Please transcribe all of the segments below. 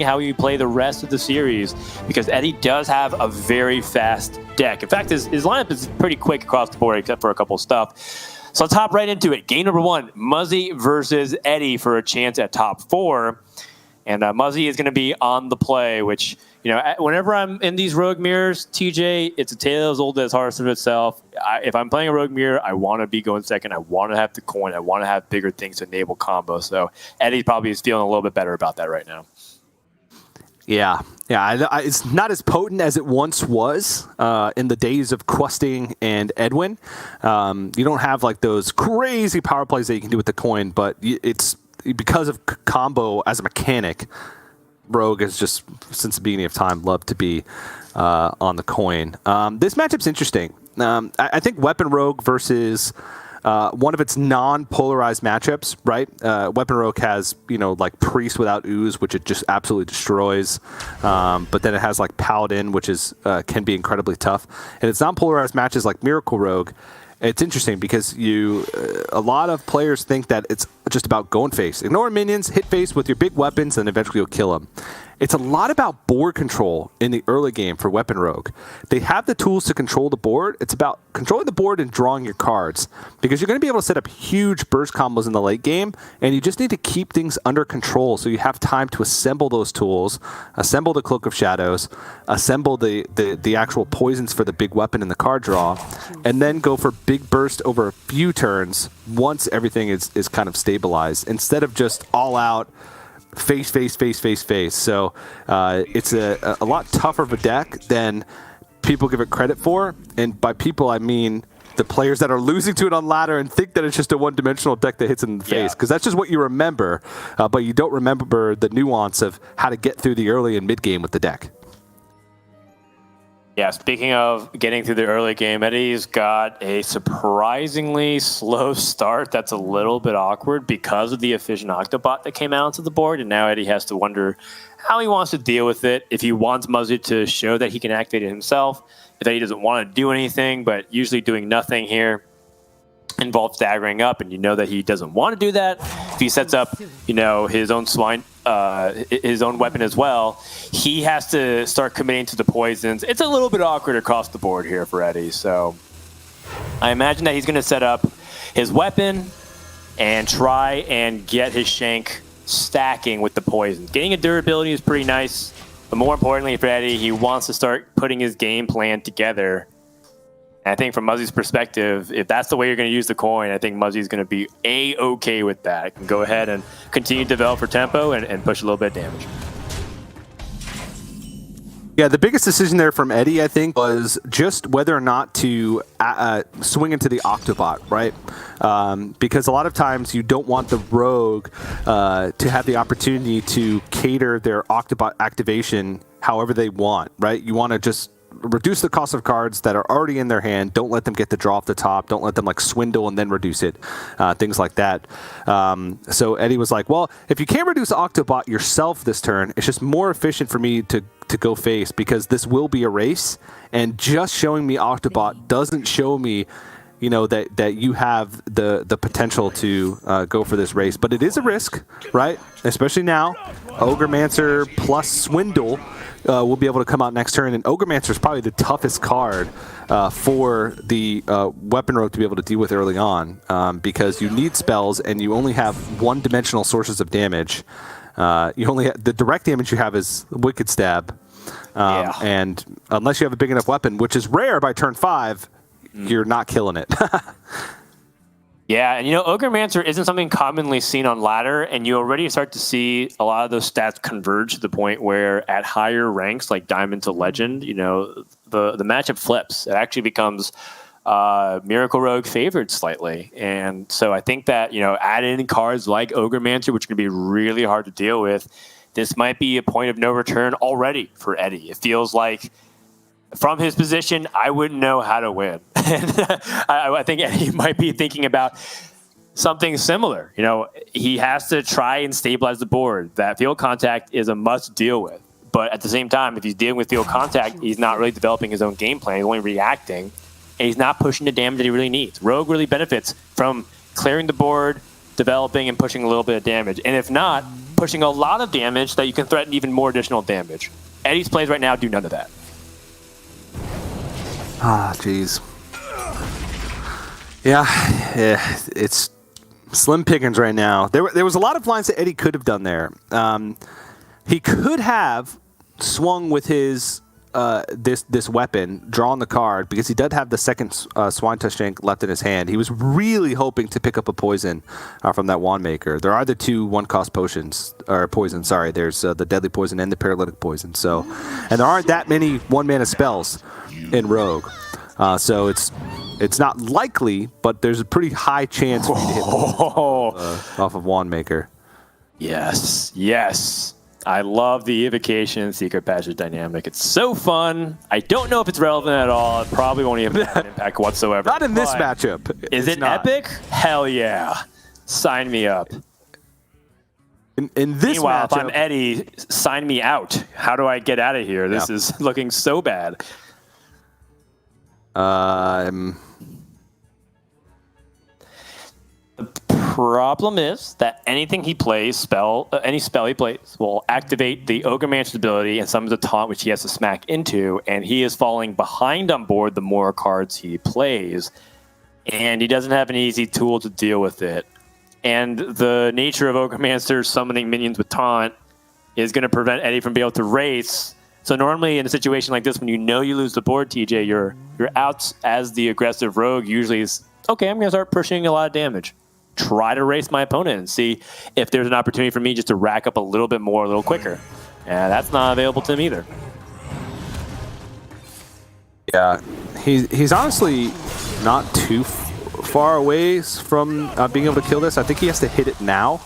how you play the rest of the series, because Eddie does have a very fast deck. In fact, his lineup is pretty quick across the board, except for a couple of stuff. So let's hop right into it. Game number 1, Muzzy versus Eddie for a chance at top 4. And Muzzy is going to be on the play, which, you know, whenever I'm in these rogue mirrors, TJ, it's a tale as old as Hearthstone itself. If I'm playing a rogue mirror, I want to be going second. I want to have the coin. I want to have bigger things to enable combos. So Eddie probably is feeling a little bit better about that right now. Yeah. It's not as potent as it once was in the days of Questing and Edwin. You don't have like those crazy power plays that you can do with the coin, but it's because of combo as a mechanic. Rogue has just, since the beginning of time, loved to be on the coin. This matchup's interesting. I think Weapon Rogue versus one of its non-polarized matchups, right? Weapon Rogue has, you know, like Priest without Ooze, which it just absolutely destroys. But then it has like Paladin, which is can be incredibly tough. And its non-polarized matches like Miracle Rogue, it's interesting because a lot of players think that it's just about going face. Ignore minions, hit face with your big weapons, and eventually you'll kill them. It's a lot about board control in the early game for Weapon Rogue. They have the tools to control the board. It's about controlling the board and drawing your cards, because you're going to be able to set up huge burst combos in the late game, and you just need to keep things under control so you have time to assemble those tools, assemble the Cloak of Shadows, assemble the actual poisons for the big weapon in the card draw, and then go for big burst over a few turns once everything is kind of stabilized, instead of just all out face. So it's a lot tougher of a deck than people give it credit for. And by people, I mean the players that are losing to it on ladder and think that it's just a one-dimensional deck that hits in the face, because that's just what you remember, but you don't remember the nuance of how to get through the early and mid game with the deck. Yeah, speaking of getting through the early game, Eddie's got a surprisingly slow start that's a little bit awkward because of the efficient Octobot that came out onto the board, and now Eddie has to wonder how he wants to deal with it, if he wants Muzzy to show that he can activate it himself, if Eddie doesn't want to do anything, but usually doing nothing here involves staggering up, and you know that he doesn't want to do that. If he sets up, you know, his own weapon as well, he has to start committing to the poisons. It's a little bit awkward across the board here for Eddie. So I imagine that he's going to set up his weapon and try and get his Shank stacking with the poison. Getting a durability is pretty nice, but more importantly for Eddie, he wants to start putting his game plan together. And I think from Muzzy's perspective, if that's the way you're going to use the coin, I think Muzzy's going to be A-okay with that. Can go ahead and continue to develop for tempo and push a little bit of damage. Yeah, the biggest decision there from Eddie, I think, was just whether or not to swing into the Octobot, right? Because a lot of times you don't want the Rogue to have the opportunity to cater their Octobot activation however they want, right? You want to just reduce the cost of cards that are already in their hand. Don't let them get the draw off the top. Don't let them like swindle and then reduce it. Things like that. So Eddie was like, well, if you can't reduce Octobot yourself this turn, it's just more efficient for me to go face, because this will be a race, and just showing me Octobot doesn't show me, you know, that you have the potential to go for this race. But it is a risk, right? Especially now. Ogremancer plus Swindle will be able to come out next turn, and Ogremancer is probably the toughest card for the Weapon Rogue to be able to deal with early on, because you need spells and you only have one-dimensional sources of damage. The direct damage you have is Wicked Stab, and unless you have a big enough weapon, which is rare by turn 5, you're not killing it. Yeah, and you know, Ogremancer isn't something commonly seen on ladder, and you already start to see a lot of those stats converge to the point where at higher ranks, like Diamond to Legend, you know, the matchup flips. It actually becomes Miracle Rogue favored slightly. And so I think that, you know, add in cards like Ogremancer, which can be really hard to deal with, this might be a point of no return already for Eddie. It feels like, from his position, I wouldn't know how to win. And I think Eddie might be thinking about something similar. You know, he has to try and stabilize the board. That field contact is a must deal with. But at the same time, if he's dealing with field contact, he's not really developing his own game plan. He's only reacting, and he's not pushing the damage that he really needs. Rogue really benefits from clearing the board, developing and pushing a little bit of damage. And if not, pushing a lot of damage that you can threaten even more additional damage. Eddie's plays right now do none of that. Ah, jeez. Yeah, it's slim pickings right now. There was a lot of lines that Eddie could have done there. He could have swung with his this weapon, drawn the card, because he did have the second Swine Tusk Shank left in his hand. He was really hoping to pick up a poison from that Wand Maker. There are the 2 1-cost potions, or poison, sorry. There's the Deadly Poison and the Paralytic Poison. So, and there aren't that many 1-mana spells in Rogue. So it's not likely, but there's a pretty high chance for you to hit off of Wand Maker. Yes, yes. I love the Evocation Secret Passage dynamic. It's so fun. I don't know if it's relevant at all. It probably won't even have an impact whatsoever. Not in this matchup. Is it epic? Hell yeah. Sign me up. In this Meanwhile, matchup, if I'm Eddie, sign me out. How do I get out of here? This is looking so bad. The problem is that anything he plays, any spell he plays, will activate the Ogremancer's ability and summons a taunt which he has to smack into, and he is falling behind on board the more cards he plays, and he doesn't have an easy tool to deal with it. And the nature of Ogremancer summoning minions with taunt is going to prevent Eddie from being able to race. So normally in a situation like this, when you know you lose the board, TJ, you're out as the aggressive rogue. Usually is, okay, I'm going to start pushing a lot of damage. Try to race my opponent and see if there's an opportunity for me just to rack up a little bit more, a little quicker. And that's not available to him either. Yeah, he's honestly not too far away from being able to kill this. I think he has to hit it now,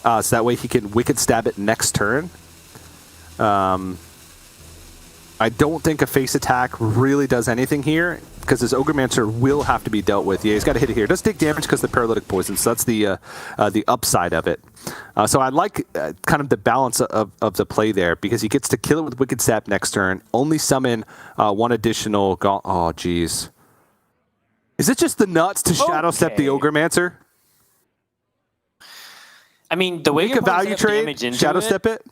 so that way he can Wicked Stab it next turn. I don't think a face attack really does anything here, because his Ogremancer will have to be dealt with. Yeah, he's got to hit it here. It does take damage because of the Paralytic Poison, so that's the upside of it. So I like kind of the balance of the play there, because he gets to kill it with Wicked Stab next turn, only summon 1 additional... Oh, jeez. Is it just the nuts to Shadow Step the Ogremancer? I mean, the way Make a value trade, Shadow Step it?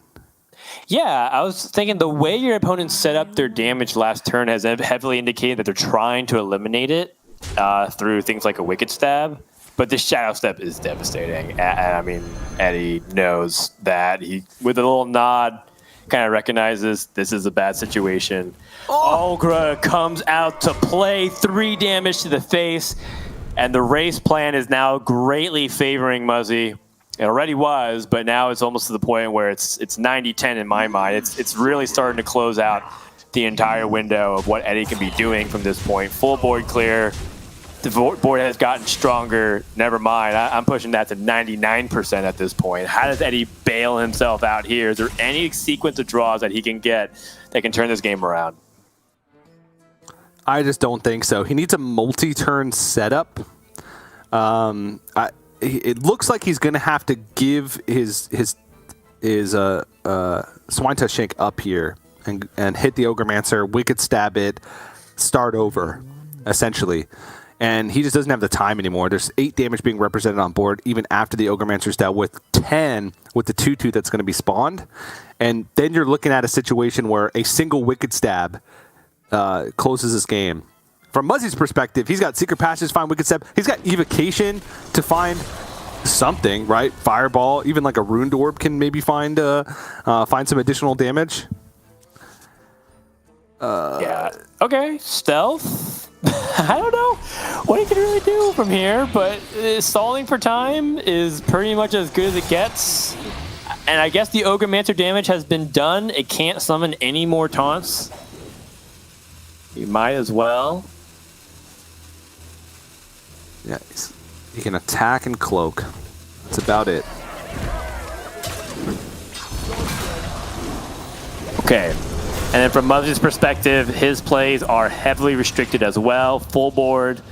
Yeah, I was thinking the way your opponents set up their damage last turn has heavily indicated that they're trying to eliminate it through things like a Wicked Stab. But this Shadow Step is devastating. And I mean, Eddie knows that. He, with a little nod, kind of recognizes this is a bad situation. Ogre comes out to play, 3 damage to the face, and the race plan is now greatly favoring Muzzy. It already was, but now it's almost to the point where it's 90-10 in my mind. It's really starting to close out the entire window of what Eddie can be doing from this point. Full board clear. The board has gotten stronger. Never mind. I'm pushing that to 99% at this point. How does Eddie bail himself out here? Is there any sequence of draws that he can get that can turn this game around? I just don't think so. He needs a multi-turn setup. It looks like he's going to have to give his Swine Tusk Shank up here and hit the Ogremancer, Wicked Stab it, start over, essentially. And he just doesn't have the time anymore. There's 8 damage being represented on board, even after the Ogremancer's dealt with 10 with the 2/2 that's going to be spawned. And then you're looking at a situation where a single Wicked Stab closes this game. From Muzzy's perspective, he's got Secret Passage to find Wicked Stab. He's got Evocation to find something, right? Fireball, even like a Ruined Orb can maybe find some additional damage. Yeah. Okay. Stealth. I don't know what he can really do from here, but stalling for time is pretty much as good as it gets. And I guess the Ogremancer damage has been done. It can't summon any more taunts. You might as well. Yeah, he can attack and cloak. That's about it. Okay. And then from Muzzy's perspective, his plays are heavily restricted as well. Full board,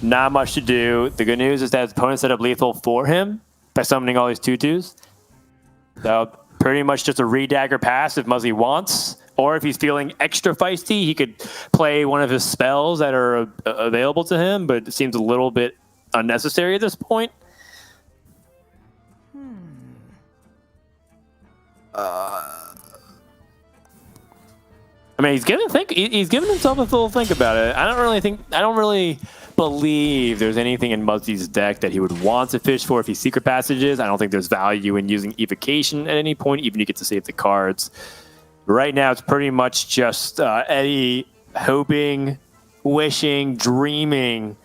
not much to do. The good news is that his opponent set up lethal for him by summoning all these 2/2s. So pretty much just a re-dagger pass if Muzzy wants. Or if he's feeling extra feisty, he could play one of his spells that are available to him, but it seems a little bit unnecessary at this point. I mean, he's giving himself a little think about it. I don't really believe there's anything in Muzzy's deck that he would want to fish for if he's secret passages. I don't think there's value in using evocation at any point, even if you get to save the cards. Right now, it's pretty much just Eddie hoping, wishing, dreaming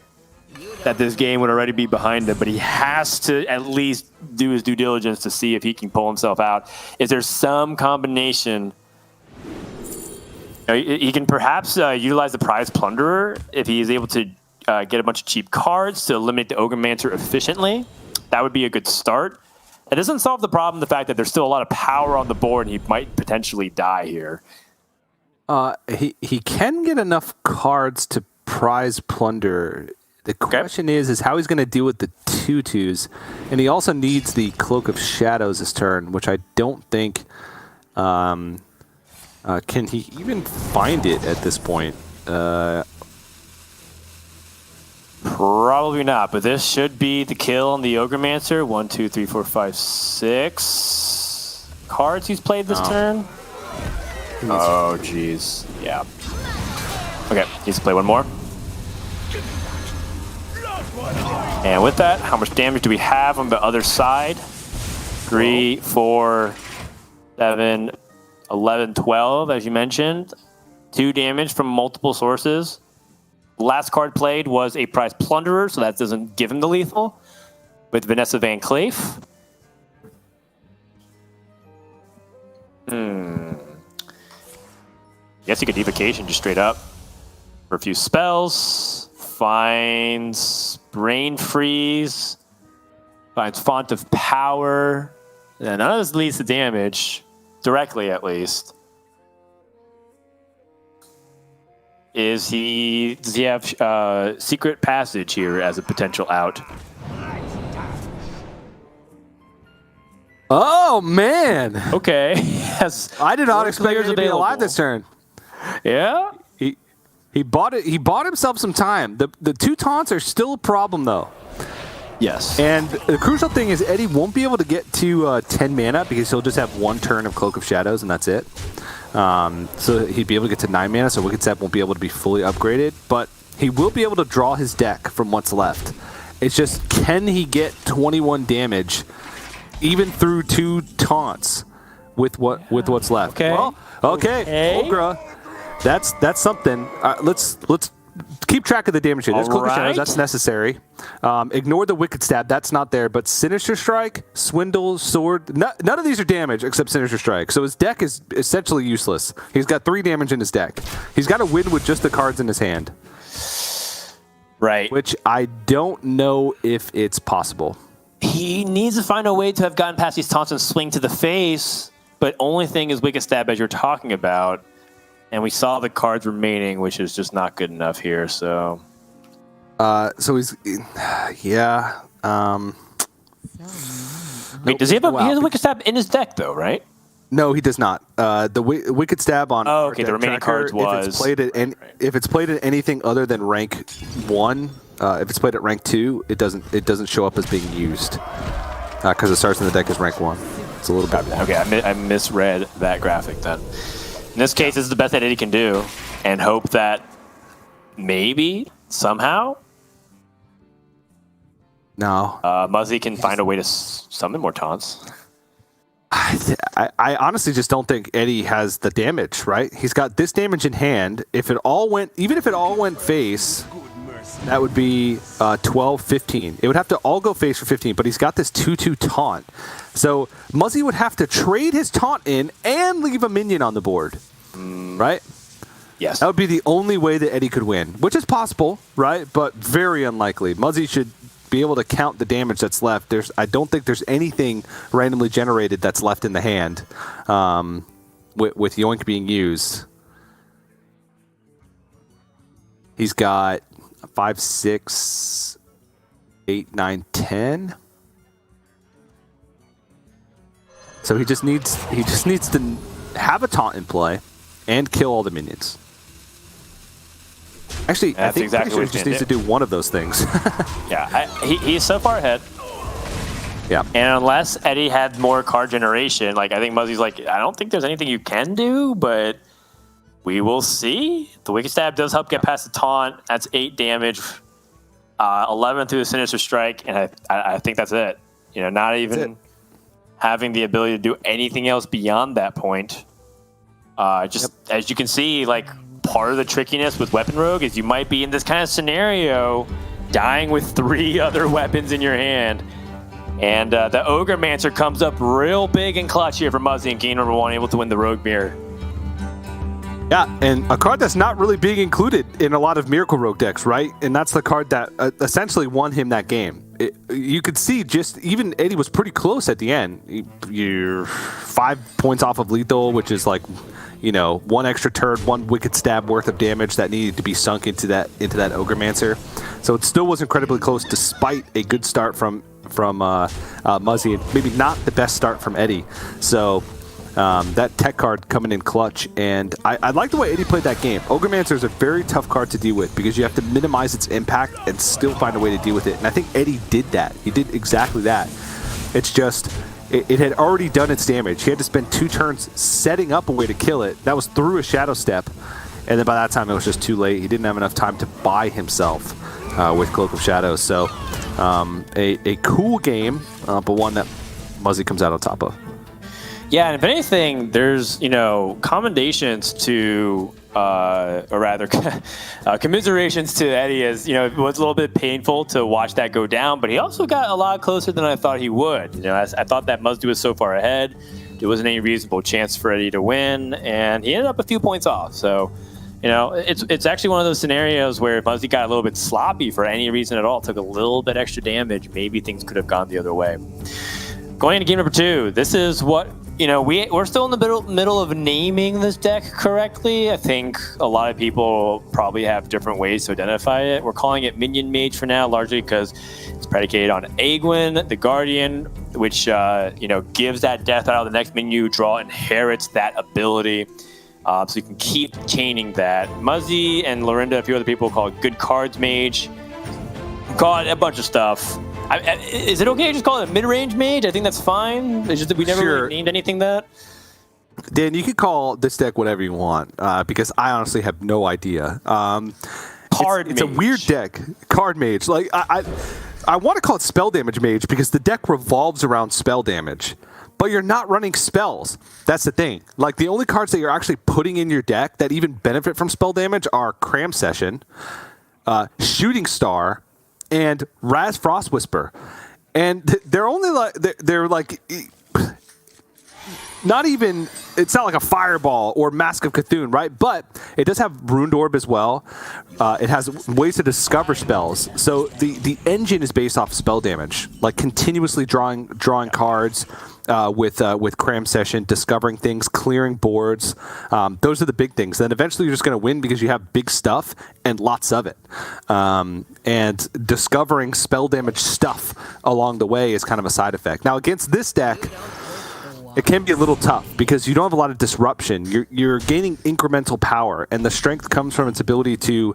that this game would already be behind him, but he has to at least do his due diligence to see if he can pull himself out. Is there some combination? He can perhaps utilize the prize plunderer if he is able to get a bunch of cheap cards to eliminate the Ogremancer efficiently. That would be a good start. It doesn't solve the problem, the fact that there's still a lot of power on the board and he might potentially die here. He can get enough cards to prize plunder. The question is how he's going to deal with the 2/2s, and he also needs the Cloak of Shadows this turn, which I don't think. Can he even find it at this point? Probably not, but this should be the kill on the Ogremancer. 1, 2, 3, 4, 5, 6 cards he's played this turn. Oh, jeez. Yeah. Okay, needs to play one more. And with that, how much damage do we have on the other side? 3, 4, 7, 11, 12, as you mentioned. 2 damage from multiple sources. Last card played was a prize plunderer, so that doesn't give him the lethal. With Vanessa Van Cleef. Guess he could evocation just straight up for a few spells. Finds Brain Freeze. Finds Font of Power. Yeah, none of this leads to damage. Directly, at least. Does he have Secret Passage here as a potential out? Oh, man. Okay. Yes. I did not expect him to be alive this turn. Yeah? He bought it. He bought himself some time. The 2 taunts are still a problem, though. Yes. And the crucial thing is Eddie won't be able to get to 10 mana because he'll just have 1 turn of Cloak of Shadows, and that's it. So he'd be able to get to 9 mana, so Wicked Step won't be able to be fully upgraded. But he will be able to draw his deck from what's left. It's just, can he get 21 damage even through 2 taunts with what's left? Okay. Well, okay. Ogre. That's something. Let's keep track of the damage here. There's Cloak of Shadows. That's necessary. Ignore the Wicked Stab. That's not there. But Sinister Strike, Swindle, Sword. None of these are damage except Sinister Strike. So his deck is essentially useless. He's got 3 damage in his deck. He's got to win with just the cards in his hand. Right. Which I don't know if it's possible. He needs to find a way to have gotten past these taunts and swing to the face. But only thing is Wicked Stab, as you're talking about. And we saw the cards remaining, which is just not good enough here. So he's, yeah. Wait, does he have he has a Wicked Stab in his deck, though, right? No, he does not. The Wicked Stab on. Oh, okay. The remaining cards was. If it's played at anything other than rank 1, if it's played at rank 2, it doesn't show up as being used because it starts in the deck as rank 1. It's a little bit. Okay, I misread that graphic then. In this case, this is the best that Eddie can do, and hope that maybe, somehow, Muzzy can find a way to summon more taunts. I honestly just don't think Eddie has the damage, right? He's got this damage in hand. Even if it all went face, that would be 12, 15. It would have to all go face for 15, but he's got this 2/2 taunt. So Muzzy would have to trade his taunt in and leave a minion on the board, right? Yes. That would be the only way that Eddie could win, which is possible, right? But very unlikely. Muzzy should be able to count the damage that's left. I don't think there's anything randomly generated that's left in the hand with Yoink being used. He's got 5, 6, 8, 9, 10. So he just needs to have a taunt in play and kill all the minions. Actually, I think he just needs to do one of those things. Yeah, he's so far ahead. Yeah. And unless Eddie had more card generation, like I think Muzzy's like, I don't think there's anything you can do, but we will see. The Wicked Stab does help get past the taunt. That's 8 damage, 11 through the Sinister Strike, and I think that's it. You know, not even having the ability to do anything else beyond that point. Just as you can see, like part of the trickiness with Weapon Rogue is you might be in this kind of scenario, dying with 3 other weapons in your hand. And the Ogremancer comes up real big and clutch here for Muzzy in game number 1, able to win the Rogue Mirror. Yeah, and a card that's not really being included in a lot of Miracle Rogue decks, right? And that's the card that essentially won him that game. You could see just even Eddie was pretty close at the end. You're 5 points off of lethal, which is like, you know, 1 extra turn, 1 Wicked Stab worth of damage that needed to be sunk into that Ogremancer. So it still was incredibly close, despite a good start from Muzzy, and maybe not the best start from Eddie. So that tech card coming in clutch, and I like the way Eddie played that game. Ogremancer is a very tough card to deal with because you have to minimize its impact and still find a way to deal with it. And I think Eddie did that. He did exactly that. It's just it had already done its damage. He had to spend 2 turns setting up a way to kill it. That was through a Shadow Step, and then by that time it was just too late. He didn't have enough time to buy himself with Cloak of Shadows. So a cool game, but one that Muzzy comes out on top of. Yeah, and if anything, there's, you know, commendations to, or rather, commiserations to Eddie, as, you know, it was a little bit painful to watch that go down, but he also got a lot closer than I thought he would. You know, I thought that Muzzy was so far ahead, there wasn't any reasonable chance for Eddie to win, and he ended up a few points off. So, you know, it's actually one of those scenarios where Muzzy got a little bit sloppy for any reason at all, took a little bit extra damage, maybe things could have gone the other way. Going into game number 2, this is what, you know, we're still in the middle of naming this deck correctly. I think a lot of people probably have different ways to identify it. We're calling it Minion Mage for now, largely because it's predicated on Aegwynn, the Guardian, which, you know, gives that death out of the next minion you draw, inherits that ability. So you can keep chaining that. Muzzy and Lorinda, a few other people call it Good Cards Mage. Call it a bunch of stuff. Is it okay to just call it a mid-range mage? I think that's fine. It's just that we never really named anything that. Dan, you can call this deck whatever you want, because I honestly have no idea. It's a weird deck. Card Mage. Like I want to call it Spell Damage Mage because the deck revolves around spell damage. But you're not running spells. That's the thing. Like, the only cards that you're actually putting in your deck that even benefit from spell damage are Cram Session, Shooting Star, and Raz Frost Whisper. And they're only like, they're like, not even, it's not like a Fireball or Mask of Cthulhu, right? But it does have Ruined Orb as well. It has ways to discover spells. So the engine is based off spell damage, like continuously drawing cards with Cram Session, discovering things, clearing boards. Those are the big things. Then eventually you're just going to win because you have big stuff and lots of it. And discovering spell damage stuff along the way is kind of a side effect. Now against this deck, it can be a little tough because you don't have a lot of disruption. You're gaining incremental power, and the strength comes from its ability to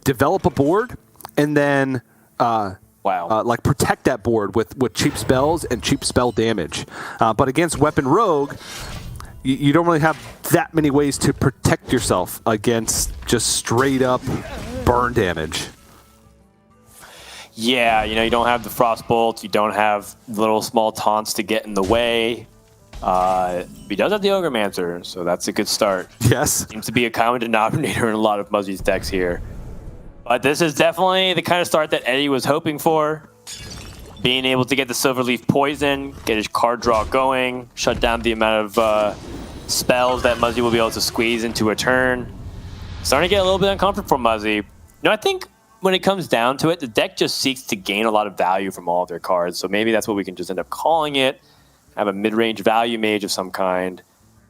develop a board and then like protect that board with cheap spells and cheap spell damage. But against Weapon Rogue, you don't really have that many ways to protect yourself against just straight up burn damage. Yeah, you know, you don't have the Frostbolt, you don't have little small taunts to get in the way. He does have the Ogremancer, so that's a good start. Yes. Seems to be a common denominator in a lot of Muzzy's decks here. But this is definitely the kind of start that Eddie was hoping for. Being able to get the Silverleaf Poison, get his card draw going, shut down the amount of spells that Muzzy will be able to squeeze into a turn. Starting to get a little bit uncomfortable for Muzzy. You know, I think when it comes down to it, the deck just seeks to gain a lot of value from all of their cards. So maybe that's what we can just end up calling it. Have a mid-range value mage of some kind.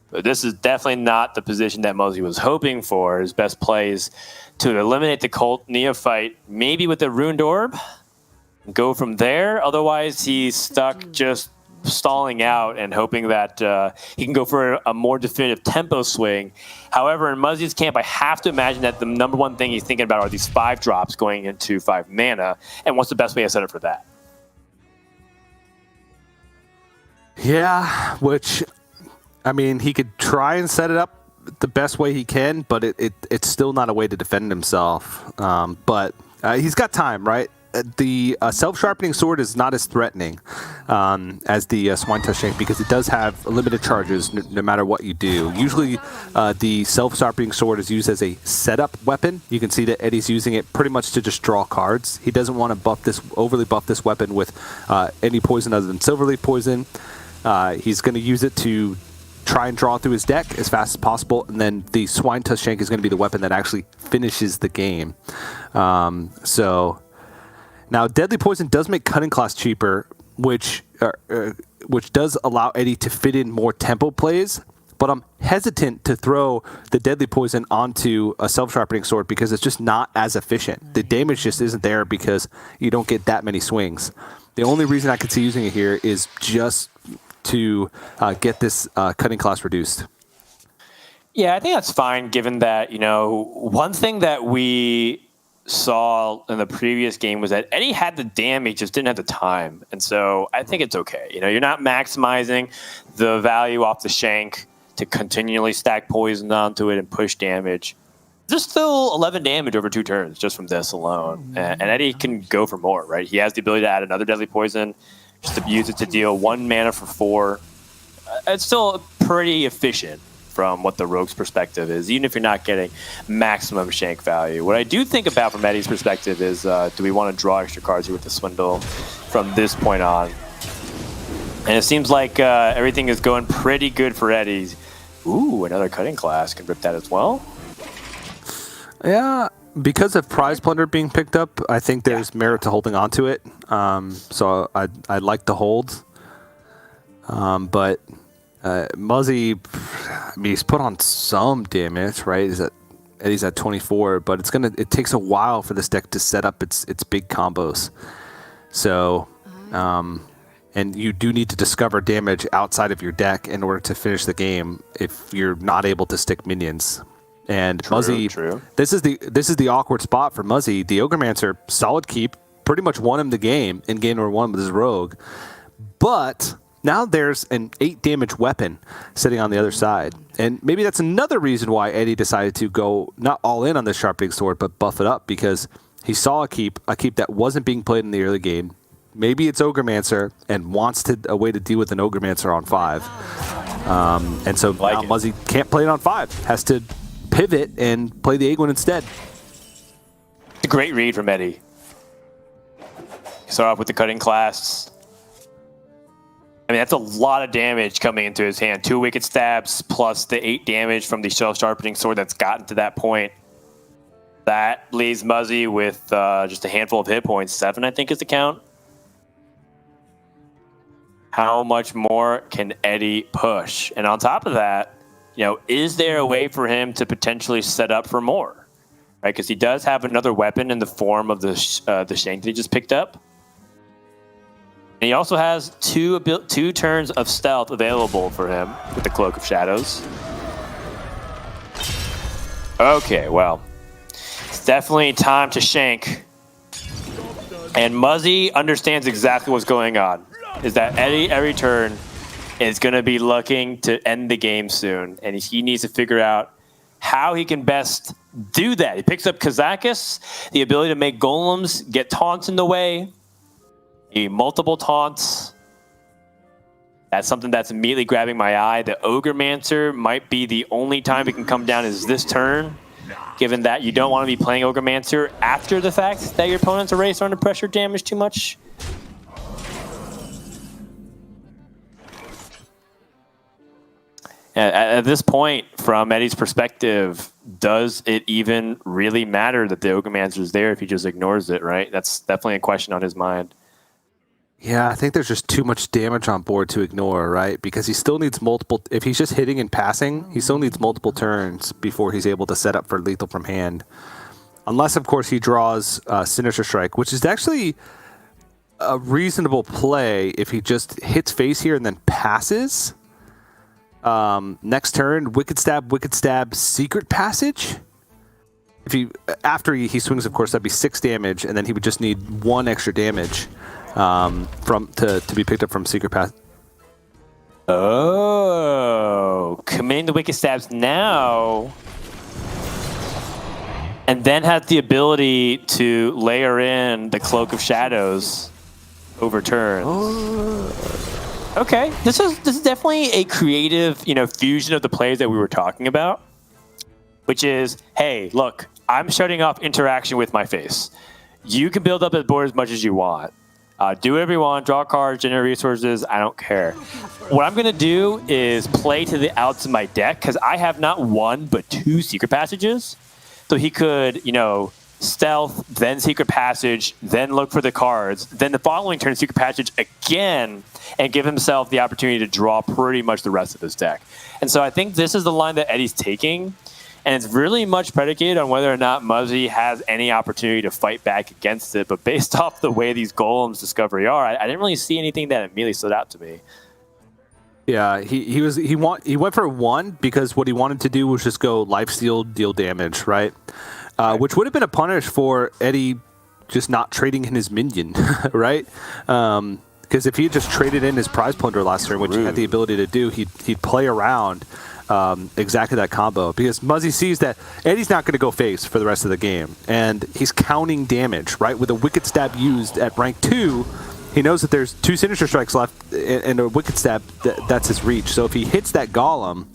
But this is definitely not the position that Muzzy was hoping for. His best play is to eliminate the Cult Neophyte, maybe with the Ruined Orb, and go from there. Otherwise, he's stuck just stalling out and hoping that he can go for a more definitive tempo swing. However, in Muzzy's camp, I have to imagine that the number one thing he's thinking about are these 5 drops going into 5 mana, and what's the best way to set up for that? Yeah, which, I mean, he could try and set it up the best way he can, but it's still not a way to defend himself. But he's got time, right? The self-sharpening sword is not as threatening as the Swine Tusk Shank because it does have limited charges no matter what you do. Usually the self-sharpening sword is used as a setup weapon. You can see that Eddie's using it pretty much to just draw cards. He doesn't want to overly buff this weapon with any poison other than Silverleaf Poison. He's going to use it to try and draw through his deck as fast as possible, and then the Swine Tusk Shank is going to be the weapon that actually finishes the game. Now, Deadly Poison does make Cutting Class cheaper, which does allow Eddie to fit in more tempo plays, but I'm hesitant to throw the Deadly Poison onto a Self-Sharpening Sword because it's just not as efficient. The damage just isn't there because you don't get that many swings. The only reason I could see using it here is just to get this Cutting Class reduced. Yeah, I think that's fine, given that, one thing that we saw in the previous game was that Eddie had the damage, just didn't have the time. And so I think it's okay. You're not maximizing the value off the Shank to continually stack poison onto it and push damage. There's still 11 damage over 2 turns just from this alone. And Eddie can go for more, right? He has the ability to add another Deadly Poison, just to use it to deal 1 mana for 4. It's still pretty efficient from what the Rogue's perspective is, even if you're not getting maximum Shank value. What I do think about from Eddie's perspective is, do we want to draw extra cards here with the Swindle from this point on? And it seems like everything is going pretty good for Eddie. Ooh, another Cutting Class can rip that as well. Yeah, because of Prize Plunder being picked up, I think there's merit to holding on to it. So I'd like to hold. But Muzzy, I mean, he's put on some damage, right? Eddie's at 24, but it takes a while for this deck to set up its big combos. So, and you do need to discover damage outside of your deck in order to finish the game if you're not able to stick minions. And Muzzy, this is the awkward spot for Muzzy. The Ogremancer, solid keep, pretty much won him the game in game number 1 with his Rogue, but now there's an 8 damage weapon sitting on the other side. And maybe that's another reason why Eddie decided to go not all in on the Sharpening Sword, but buff it up, because he saw a keep that wasn't being played in the early game. Maybe it's Ogremancer and wants a way to deal with an Ogremancer on 5. And so now Muzzy can't play it on 5. Has to pivot and play the Egwin instead. It's a great read from Eddie. Start off with the Cutting Class. I mean, that's a lot of damage coming into his hand. 2 Wicked Stabs plus the 8 damage from the Self-Sharpening Sword that's gotten to that point. That leaves Muzzy with just a handful of hit points. 7, I think, is the count. How much more can Eddie push? And on top of that, is there a way for him to potentially set up for more? Right, because he does have another weapon in the form of the Shank that he just picked up. And he also has 2 turns of stealth available for him with the Cloak of Shadows. Okay, well, it's definitely time to Shank. And Muzzy understands exactly what's going on. Is that Eddie, every turn, is going to be looking to end the game soon. And he needs to figure out how he can best do that. He picks up Kazakis, the ability to make golems get taunts in the way. Multiple taunts. That's something that's immediately grabbing my eye. The Ogremancer might be the only time it can come down is this turn, given that you don't want to be playing Ogremancer after the fact that your opponents are already starting to pressure damage too much. At this point, from Eddie's perspective, does it even really matter that the Ogremancer is there if he just ignores it, right? That's definitely a question on his mind. Yeah, I think there's just too much damage on board to ignore, right? Because he still needs multiple... If he's just hitting and passing, he still needs multiple turns before he's able to set up for lethal from hand. Unless, of course, he draws Sinister Strike, which is actually a reasonable play if he just hits face here and then passes. Next turn, Wicked Stab, Secret Passage. After he swings, of course, that'd be 6 damage, and then he would just need 1 extra damage to be picked up from Secret Pass. Oh, committing the Wicked Stabs now. And then has the ability to layer in the Cloak of Shadows over turns. Okay, this is definitely a creative, fusion of the plays that we were talking about, which is, hey, look, I'm shutting off interaction with my face. You can build up the board as much as you want. Do whatever you want, draw cards, generate resources, I don't care. What I'm going to do is play to the outs of my deck, because I have not one, but 2 Secret Passages. So he could, stealth, then Secret Passage, then look for the cards, then the following turn Secret Passage again, and give himself the opportunity to draw pretty much the rest of his deck. And so I think this is the line that Eddie's taking, and it's really much predicated on whether or not Muzzy has any opportunity to fight back against it. But based off the way these golems discovery are, I didn't really see anything that immediately stood out to me. Yeah, he went for 1 because what he wanted to do was just go lifesteal, deal damage, right? Which would have been a punish for Eddie just not trading in his minion, right? Because if he had just traded in his prize plunder last turn, which he had the ability to do, he'd play around exactly that combo. Because Muzzy sees that Eddie's not going to go face for the rest of the game, and he's counting damage, right? With a Wicked Stab used at rank 2, he knows that there's 2 Sinister Strikes left and a Wicked Stab, that's his reach. So if he hits that Golem,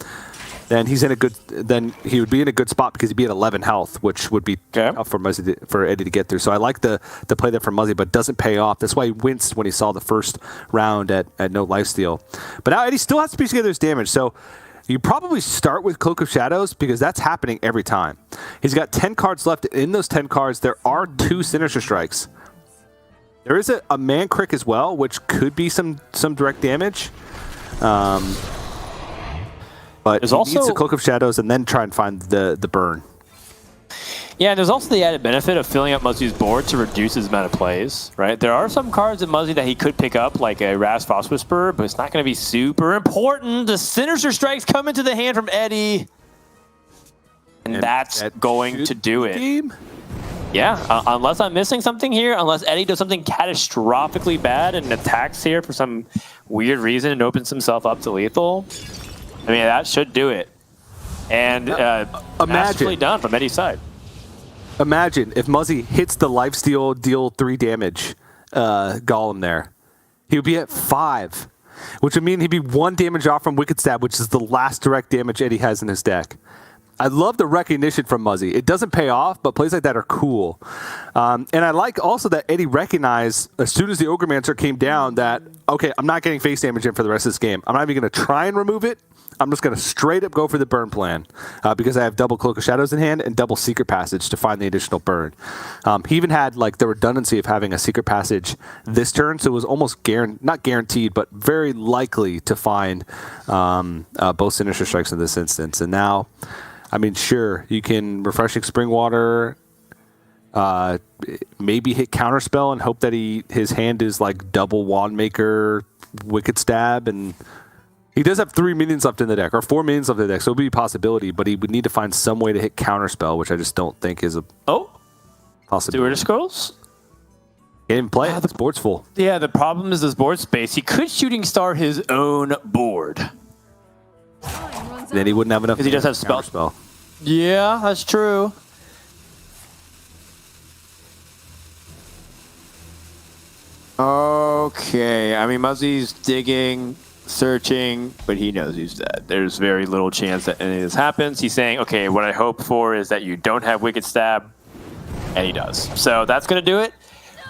then he would be in a good spot because he'd be at 11 health, which would be tough for Eddie to get through. So I like the play there from Muzzy, but it doesn't pay off. That's why he winced when he saw the first round at no lifesteal. But now Eddie still has to piece together his damage. So you probably start with Cloak of Shadows because that's happening every time. He's got 10 cards left. In those 10 cards, there are 2 Sinister Strikes. There is a Man Crick as well, which could be some direct damage. But he needs the Cloak of Shadows and then try and find the burn. Yeah, and there's also the added benefit of filling up Muzzy's board to reduce his amount of plays, right? There are some cards in Muzzy that he could pick up, like a Raz Frost Whisperer, but it's not going to be super important. The Sinister Strikes come into the hand from Eddie, and that's going to do it. Game? Yeah, unless I'm missing something here, unless Eddie does something catastrophically bad and attacks here for some weird reason and opens himself up to lethal, I mean, that should do it. And masterfully done from Eddie's side. Imagine if Muzzy hits the lifesteal, deal 3 damage Golem there. He would be at 5, which would mean he'd be 1 damage off from Wicked Stab, which is the last direct damage Eddie has in his deck. I love the recognition from Muzzy. It doesn't pay off, but plays like that are cool. And I like also that Eddie recognized as soon as the Ogremancer came down that, okay, I'm not getting face damage in for the rest of this game. I'm not even going to try and remove it. I'm just going to straight up go for the burn plan because I have double Cloak of Shadows in hand and double Secret Passage to find the additional burn. He even had like the redundancy of having a Secret Passage this turn, so it was almost not guaranteed, but very likely to find both Sinister Strikes in this instance. And now, I mean, sure, you can Refreshing Spring Water, maybe hit Counterspell and hope that his hand is like double Wand Maker, Wicked Stab, and he does have 3 minions left in the deck, or 4 minions left in the deck, so it would be a possibility, but he would need to find some way to hit Counterspell, which I just don't think is a possibility. Steward of Scrolls? Can't even play it. The board's full. Yeah, the problem is this board space. He could Shooting Star his own board. Then he wouldn't have enough. Because he does have spell. Yeah, that's true. Okay, I mean, Muzzy's digging, searching, but he knows he's dead. There's very little chance that any of this happens. He's saying, okay, what I hope for is that you don't have Wicked Stab, and he does. So that's going to do it.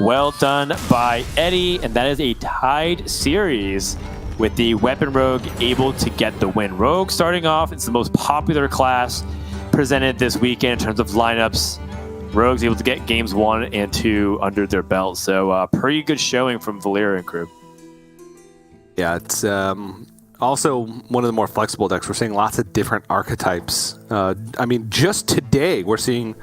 Well done by Eddie, and that is a tied series with the Weapon Rogue able to get the win. Rogue starting off, it's the most popular class presented this weekend in terms of lineups. Rogue's able to get games 1 and 2 under their belt. So pretty good showing from Valeria and crew. Yeah, it's also one of the more flexible decks. We're seeing lots of different archetypes. I mean, just today we're seeing,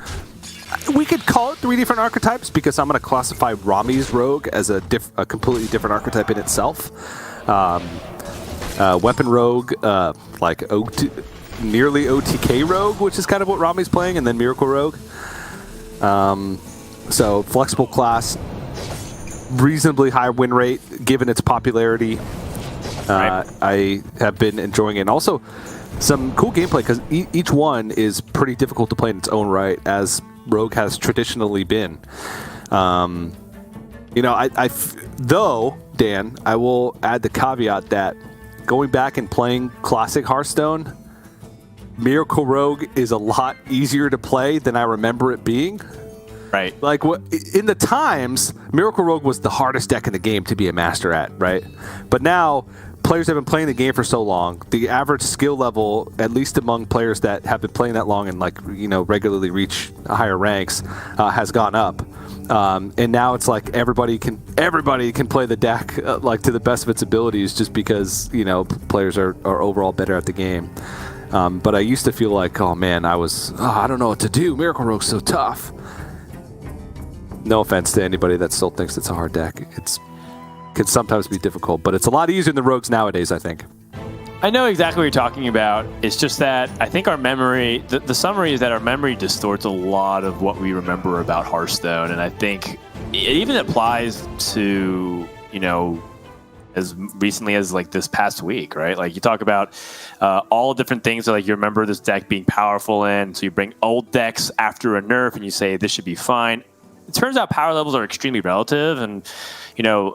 we could call it 3 different archetypes because I'm going to classify Rami's Rogue as a completely different archetype in itself. Weapon Rogue, like nearly OTK Rogue, which is kind of what Rami's playing, and then Miracle Rogue. So flexible class, reasonably high win rate given its popularity. Right. I have been enjoying it. And also, some cool gameplay, because each one is pretty difficult to play in its own right, as Rogue has traditionally been. Though, Dan, I will add the caveat that going back and playing classic Hearthstone, Miracle Rogue is a lot easier to play than I remember it being. Right. Like, in the times, Miracle Rogue was the hardest deck in the game to be a master at, right? But now, players have been playing the game for so long, the average skill level, at least among players that have been playing that long and regularly reach higher ranks, has gone up. And now it's like everybody can play the deck to the best of its abilities, just because players are overall better at the game. But I used to feel like, oh man, I don't know what to do. Miracle Rogue's so tough. No offense to anybody that still thinks it's a hard deck. It can sometimes be difficult, but it's a lot easier than the Rogues nowadays, I think. I know exactly what you're talking about. It's just that I think our memory, the summary is that our memory distorts a lot of what we remember about Hearthstone. And I think it even applies to, as recently as like this past week, right? Like you talk about all different things that you remember this deck being powerful in. So you bring old decks after a nerf and you say this should be fine. It turns out power levels are extremely relative, and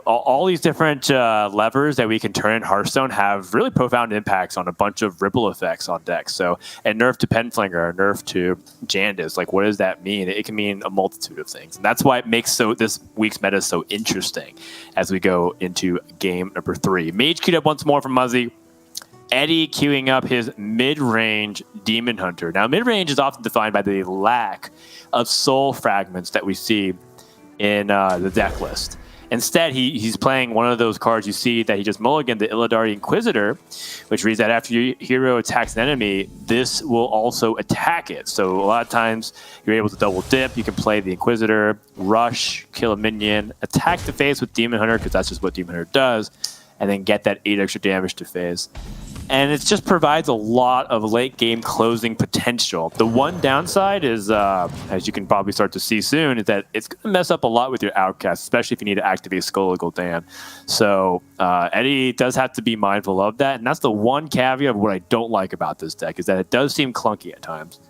all these different levers that we can turn in Hearthstone have really profound impacts on a bunch of ripple effects on decks. So a nerf to Penflinger, a nerf to Jandis, what does that mean? It can mean a multitude of things, and that's why it makes this week's meta so interesting as we go into game number 3. Mage queued up once more from Muzzy. Eddie queuing up his mid-range Demon Hunter. Now, mid-range is often defined by the lack of soul fragments that we see in the deck list. Instead, he's playing one of those cards you see that he just mulliganed, the Illidari Inquisitor, which reads that after your hero attacks an enemy, this will also attack it. So a lot of times, you're able to double dip. You can play the Inquisitor, rush, kill a minion, attack the face with Demon Hunter, because that's just what Demon Hunter does, and then get that 8 extra damage to phase. And it just provides a lot of late game closing potential. The one downside is, as you can probably start to see soon, is that it's going to mess up a lot with your outcast, especially if you need to activate Skull of Gul'dan. So Eddie does have to be mindful of that. And that's the one caveat of what I don't like about this deck, is that it does seem clunky at times.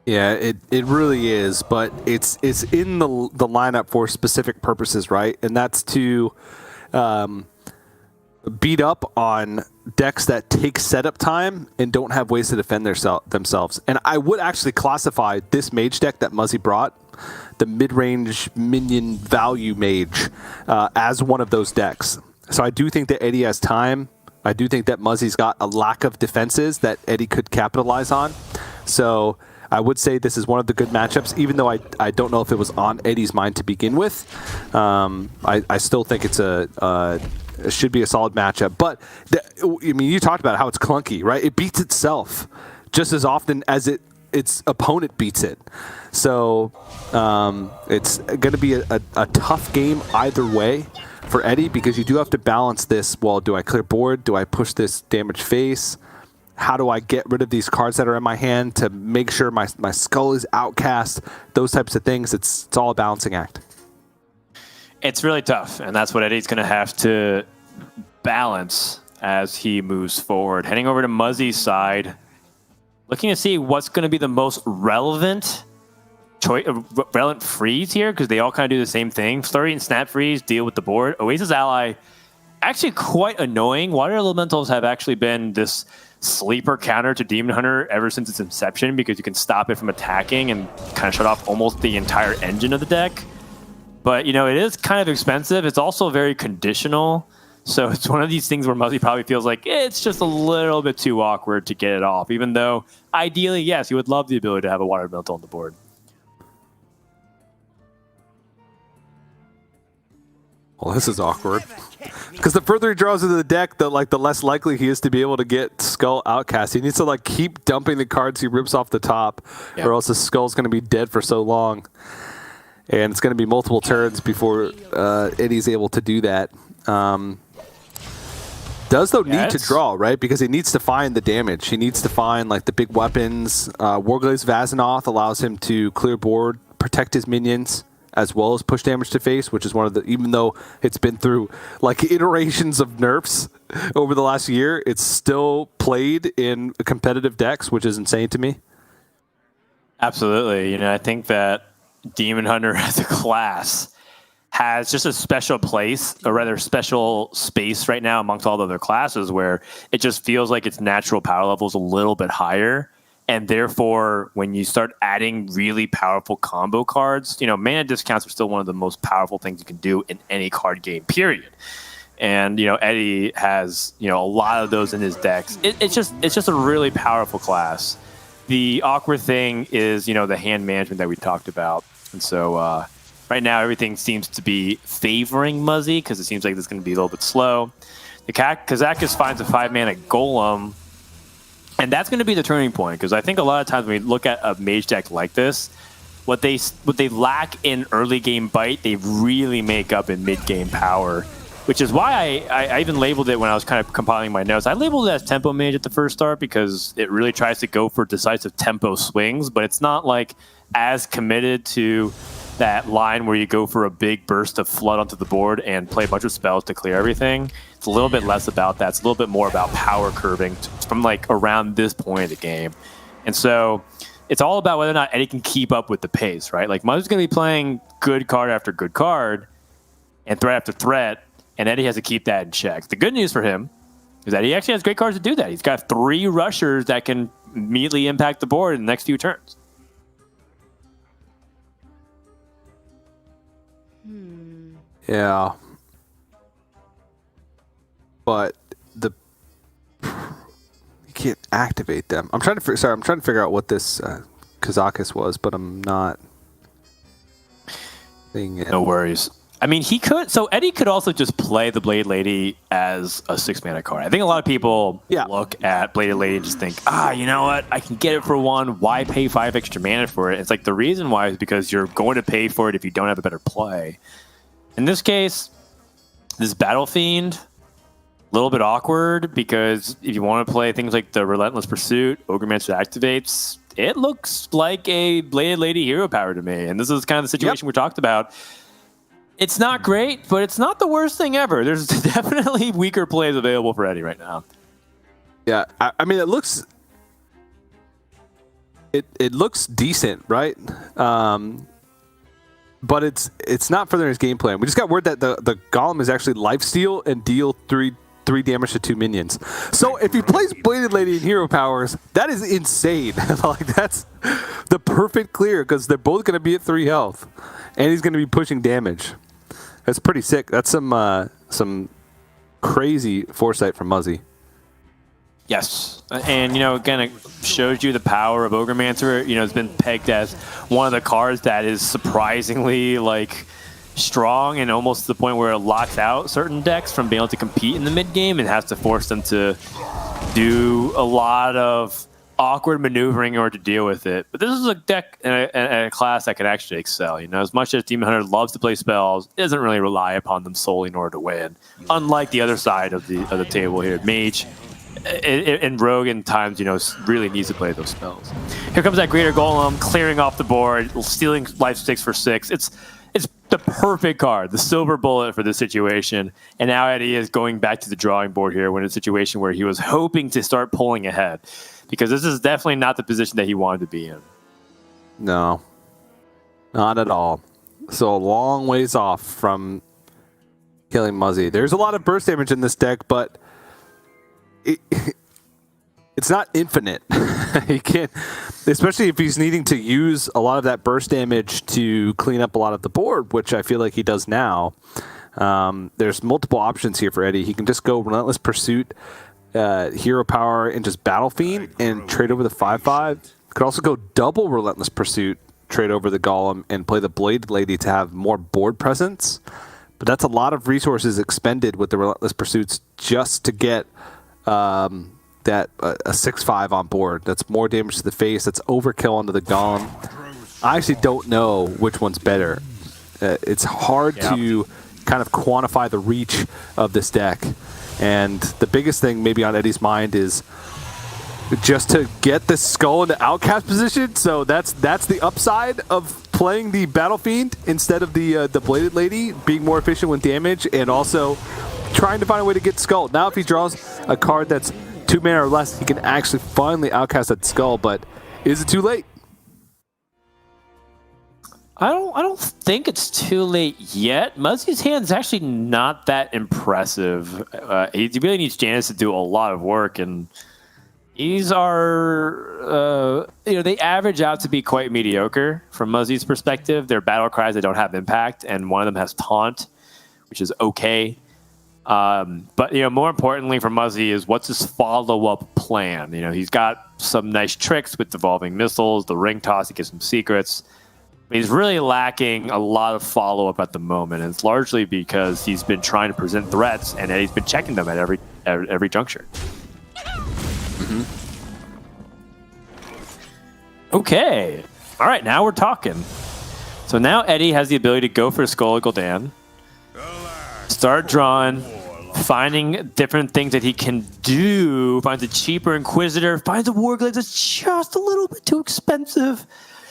Yeah, it really is, but it's in the lineup for specific purposes, right? And that's to beat up on decks that take setup time and don't have ways to defend themselves. And I would actually classify this mage deck that Muzzy brought, the mid-range minion value mage, as one of those decks. So I do think that Eddie has time. I do think that Muzzy's got a lack of defenses that Eddie could capitalize on. So I would say this is one of the good matchups, even though I don't know if it was on Eddie's mind to begin with. I still think it should be a solid matchup. But, you talked about how it's clunky, right? It beats itself just as often as its opponent beats it. So it's going to be a tough game either way for Eddie, because you do have to balance this. Well, do I clear board? Do I push this damage face? How do I get rid of these cards that are in my hand to make sure my skull is outcast? Those types of things. It's all a balancing act. It's really tough, and that's what Eddie's going to have to balance as he moves forward. Heading over to Muzzy's side, looking to see what's going to be the most relevant freeze here, because they all kind of do the same thing. Flurry and Snap Freeze deal with the board. Oasis Ally, actually quite annoying. Water Elementals have actually been this sleeper counter to Demon Hunter ever since its inception, because you can stop it from attacking and kind of shut off almost the entire engine of the deck. But, it is kind of expensive. It's also very conditional. So it's one of these things where Muzzy probably feels like it's just a little bit too awkward to get it off, even though ideally, yes, you would love the ability to have a Water Elemental on the board. Well, this is awkward. Because the further he draws into the deck, the less likely he is to be able to get Skull outcast. He needs to keep dumping the cards he rips off the top, or else his Skull's going to be dead for so long. And it's going to be multiple turns before Eddie's able to do that. Does, though, need to draw, right? Because he needs to find the damage. He needs to find, the big weapons. Warglaze Vazanoth allows him to clear board, protect his minions, as well as push damage to face, which is one of the, even though it's been through like iterations of nerfs over the last year, it's still played in competitive decks, which is insane to me. Absolutely. I think that Demon Hunter as a class has just a special place, or rather special space right now amongst all the other classes, where it just feels like its natural power level is a little bit higher. And therefore, when you start adding really powerful combo cards, mana discounts are still one of the most powerful things you can do in any card game, period. And, Eddie has, a lot of those in his decks. It's just a really powerful class. The awkward thing is, the hand management that we talked about. And so right now, everything seems to be favoring Muzzy because it seems like it's going to be a little bit slow. The Kazakis finds a 5-mana Golem, and that's going to be the turning point, because I think a lot of times when we look at a mage deck like this, what they lack in early game bite, they really make up in mid game power, which is why I even labeled it when I was kind of compiling my notes. I labeled it as tempo mage at the first start because it really tries to go for decisive tempo swings, but it's not like as committed to that line where you go for a big burst of flood onto the board and play a bunch of spells to clear everything. It's a little bit less about that. It's a little bit more about power curving from like around this point of the game. And so it's all about whether or not Eddie can keep up with the pace, right? Like Muzzy's going to be playing good card after good card and threat after threat, and Eddie has to keep that in check. The good news for him is that he actually has great cards to do that. He's got 3 rushers that can immediately impact the board in the next few turns. Yeah. But you can't activate them. I'm trying to figure out what this Kazakis was, but I'm not seeing it. No worries. I mean, he could. So Eddie could also just play the Blade Lady as a 6-mana card. I think a lot of people look at Bladed Lady and just think, you know what? I can get it for 1. Why pay 5 extra mana for it? It's like the reason why is because you're going to pay for it if you don't have a better play. In this case, this Battle Fiend, a little bit awkward because if you want to play things like the Relentless Pursuit, Ogremancer activates, it looks like a Bladed Lady hero power to me. And this is kind of the situation we talked about. It's not great, but it's not the worst thing ever. There's definitely weaker plays available for Eddie right now. Yeah, I mean, it looks decent, right? But it's not furthering his game plan. We just got word that the Golem is actually lifesteal and deal 3 damage to 2 minions. So if he plays Bladed Lady and hero powers, that is insane. Like that's the perfect clear because they're both going to be at 3 health, and he's going to be pushing damage. That's pretty sick. That's some crazy foresight from Muzzy. Yes. And, again, it shows you the power of Ogremancer. It's been pegged as one of the cards that is surprisingly, strong and almost to the point where it locks out certain decks from being able to compete in the mid-game and has to force them to do a lot of awkward maneuvering in order to deal with it. But this is a deck and a class that can actually excel. As much as Demon Hunter loves to play spells, it doesn't really rely upon them solely in order to win. Unlike the other side of the table here, Mage and Rogue in times, really needs to play those spells. Here comes that Greater Golem, clearing off the board, stealing life sticks for 6. It's the perfect card, the silver bullet for this situation. And now Eddie is going back to the drawing board here when in a situation where he was hoping to start pulling ahead. Because this is definitely not the position that he wanted to be in. No, not at all. So a long ways off from killing Muzzy. There's a lot of burst damage in this deck, but it's not infinite. He can't, especially if he's needing to use a lot of that burst damage to clean up a lot of the board, which I feel like he does now. There's multiple options here for Eddie. He can just go Relentless Pursuit, hero power, and just Battle Fiend and trade over the 5/5. Could also go double Relentless Pursuit, trade over the Golem, and play the Bladed Lady to have more board presence. But that's a lot of resources expended with the Relentless Pursuits just to get that a 6/5 on board. That's more damage to the face. That's overkill onto the Golem. I actually don't know which one's better. It's hard to kind of quantify the reach of this deck. And the biggest thing maybe on Eddie's mind is just to get this skull into outcast position. So that's the upside of playing the Battle Fiend instead of the Bladed Lady, being more efficient with damage, and also trying to find a way to get Skull. Now if he draws a card that's 2 mana or less, he can actually finally outcast that Skull, but is it too late? I don't think it's too late yet. Muzzy's hand's actually not that impressive. He really needs Janus to do a lot of work, and these are, they average out to be quite mediocre from Muzzy's perspective. They're battle cries that don't have impact, and one of them has taunt, which is okay. But more importantly for Muzzy is what's his follow-up plan. He's got some nice tricks with devolving missiles, the ring toss, he gets some secrets. He's really lacking a lot of follow-up at the moment, and it's largely because he's been trying to present threats, and he's been checking them at every juncture. Mm-hmm. Okay. All right, now we're talking. So now Eddie has the ability to go for Skull Gul'dan, start drawing, finding different things that he can do, finds a cheaper Inquisitor, finds a Warglaive that's just a little bit too expensive.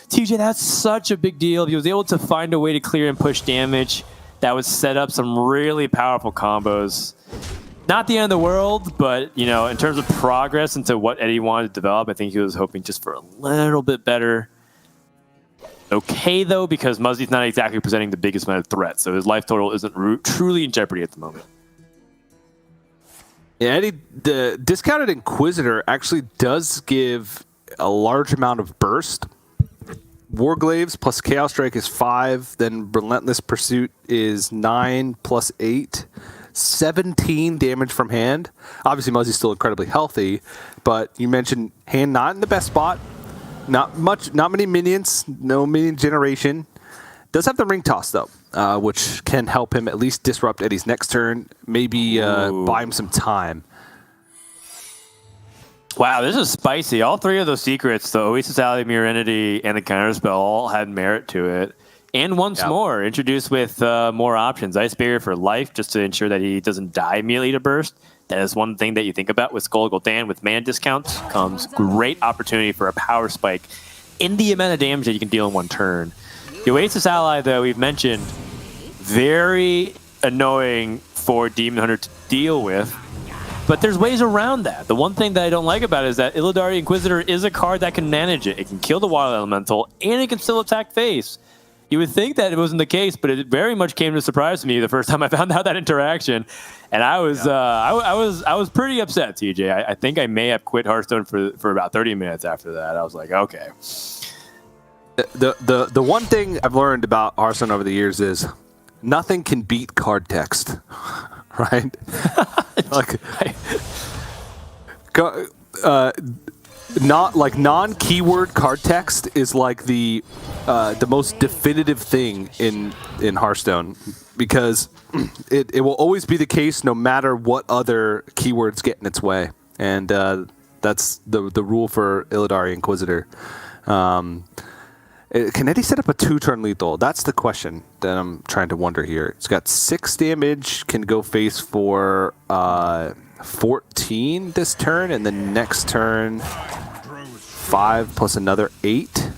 TJ, that's such a big deal. He was able to find a way to clear and push damage that would set up some really powerful combos. Not the end of the world, but in terms of progress into what Eddie wanted to develop, I think he was hoping just for a little bit better. Okay, though, because Muzzy's not exactly presenting the biggest amount of threats, so his life total isn't truly in jeopardy at the moment. Yeah, Eddie, the discounted Inquisitor actually does give a large amount of burst. Warglaives plus Chaos Strike is 5, then Relentless Pursuit is 9 plus 8. 17 damage from hand. Obviously, Muzzy's still incredibly healthy, but you mentioned hand not in the best spot. Not many minions, no minion generation. Does have the ring toss, though, which can help him at least disrupt Eddie's next turn, maybe buy him some time. Wow, this is spicy. All three of those secrets, the Oasis Alley, Mirrenity, and the Counterspell, all had merit to it. And once more, introduced with more options. Ice Barrier for life, just to ensure that he doesn't die immediately to burst. That is one thing that you think about with Skull Gul'dan. With mana discounts comes great opportunity for a power spike in the amount of damage that you can deal in one turn. The Oasis Ally, though, we've mentioned, very annoying for Demon Hunter to deal with. But there's ways around that. The one thing that I don't like about it is that Illidari Inquisitor is a card that can manage it. It can kill the Wild Elemental, and it can still attack face. You would think that it wasn't the case, but it very much came as a surprise to me the first time I found out that interaction, and I was I was pretty upset, TJ. I think I may have quit Hearthstone for about 30 minutes after that. I was like, okay. The one thing I've learned about Hearthstone over the years is nothing can beat card text, right? Not like non-keyword card text is like the most definitive thing in Hearthstone, because it will always be the case no matter what other keywords get in its way, and that's the rule for Illidari Inquisitor. Can Eddie set up a 2-turn lethal? That's the question that I'm trying to wonder here. It's got 6 damage, can go face for 14 this turn, and the next turn 5 plus another 8.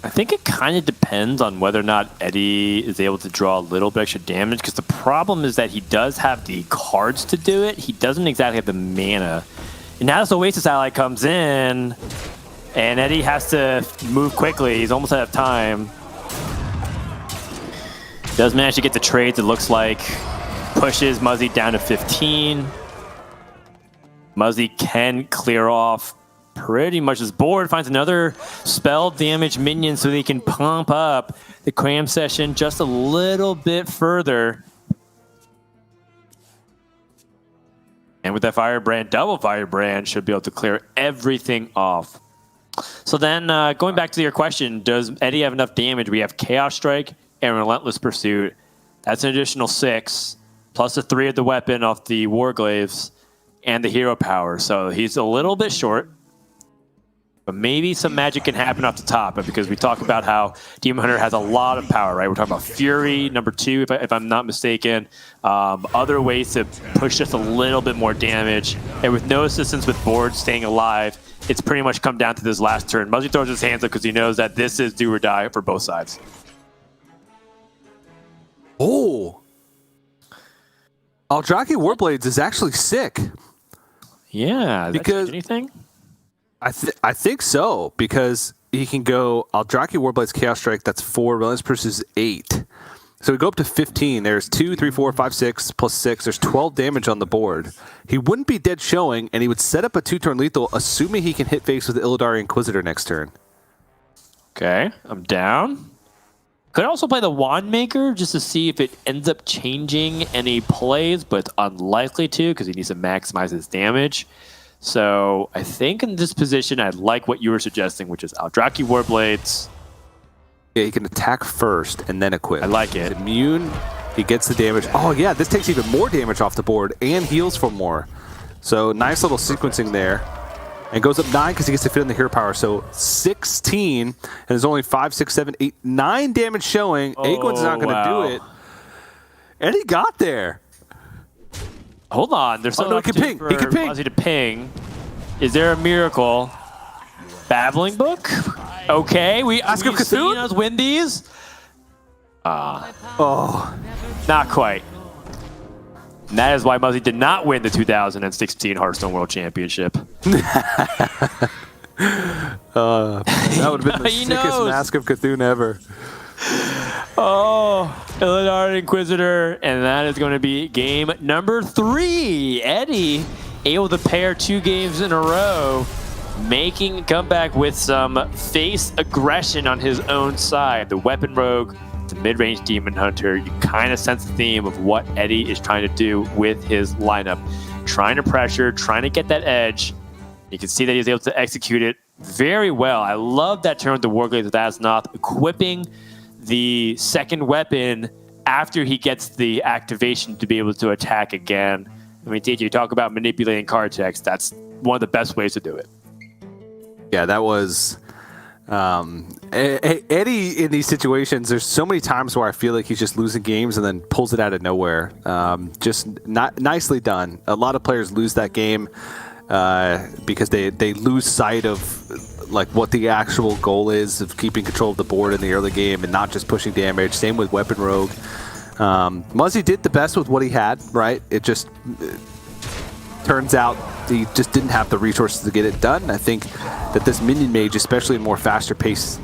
I think it kind of depends on whether or not Eddie is able to draw a little bit extra damage, because the problem is that he does have the cards to do it. He doesn't exactly have the mana. And now this Oasis Ally comes in, and Eddie has to move quickly. He's almost out of time. Does manage to get the trades, it looks like. Pushes Muzzy down to 15. Muzzy can clear off pretty much his board. Finds another spell damage minion so he can pump up the cram session just a little bit further. And with that Firebrand, double Firebrand should be able to clear everything off. So then, going back to your question, does Eddie have enough damage? We have Chaos Strike and Relentless Pursuit. That's an additional 6, plus the 3 of the weapon off the Warglaives and the hero power. So he's a little bit short, but maybe some magic can happen off the top, because we talk about how Demon Hunter has a lot of power, right? We're talking about Fury, number 2, if I'm not mistaken. Other ways to push just a little bit more damage. And with no assistance with board staying alive, it's pretty much come down to this last turn. Muzzy throws his hands up because he knows that this is do or die for both sides. Oh. Aldraki Warblades is actually sick. Yeah, because anything? I think so, because he can go Aldraki Warblades Chaos Strike, that's 4, Relentless Pursuit is 8. So we go up to 15. There's 2, 3, 4, 5, 6, plus 6. There's 12 damage on the board. He wouldn't be dead showing, and he would set up a 2-turn lethal, assuming he can hit face with the Illidari Inquisitor next turn. Okay, I'm down. Could also play the Wand Maker just to see if it ends up changing any plays, but it's unlikely to because he needs to maximize his damage. So I think in this position, I like what you were suggesting, which is Aldraki Warblades. Yeah, he can attack first and then equip. I like it. He's immune. He gets the damage. Oh, yeah, this takes even more damage off the board and heals for more. So nice little sequencing there. And goes up 9 because he gets to fit in the hero power. So 16, and there's only 5, 6, 7, 8, 9 damage showing. Aegon's not going to do it. And he got there. Hold on. There's something he can ping. He can ping. Muzzy to ping. Is there a miracle? Babbling Book? Okay, we've seen us win these. Oh, not quite. And that is why Muzzy did not win the 2016 Hearthstone World Championship. That would have been the sickest Mask of Cthulhu ever. Oh, Illidari Inquisitor, and that is going to be game number 3. Eddie able to pair 2 games in a row, making a comeback with some face aggression on his own side. The Weapon Rogue, the mid-range Demon Hunter. You kind of sense the theme of what Eddie is trying to do with his lineup. Trying to pressure, trying to get that edge. You can see that he's able to execute it very well. I love that turn with the Warglaive with Asnoth, equipping the second weapon after he gets the activation to be able to attack again. I mean, TJ, you talk about manipulating card text. That's one of the best ways to do it. Yeah, that was... Eddie in these situations, there's so many times where I feel like he's just losing games and then pulls it out of nowhere. Just not nicely done. A lot of players lose that game because they lose sight of like what the actual goal is of keeping control of the board in the early game and not just pushing damage. Same with Weapon Rogue. Muzzy did the best with what he had, right? It just turns out he just didn't have the resources to get it done. I think that this Minion Mage, especially in more faster-paced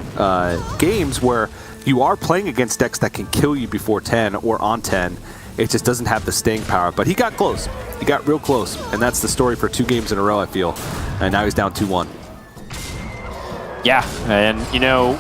games where you are playing against decks that can kill you before 10 or on 10, it just doesn't have the staying power. But he got close. He got real close. And that's the story for 2 games in a row, I feel. And now he's down 2-1. Yeah, and you know,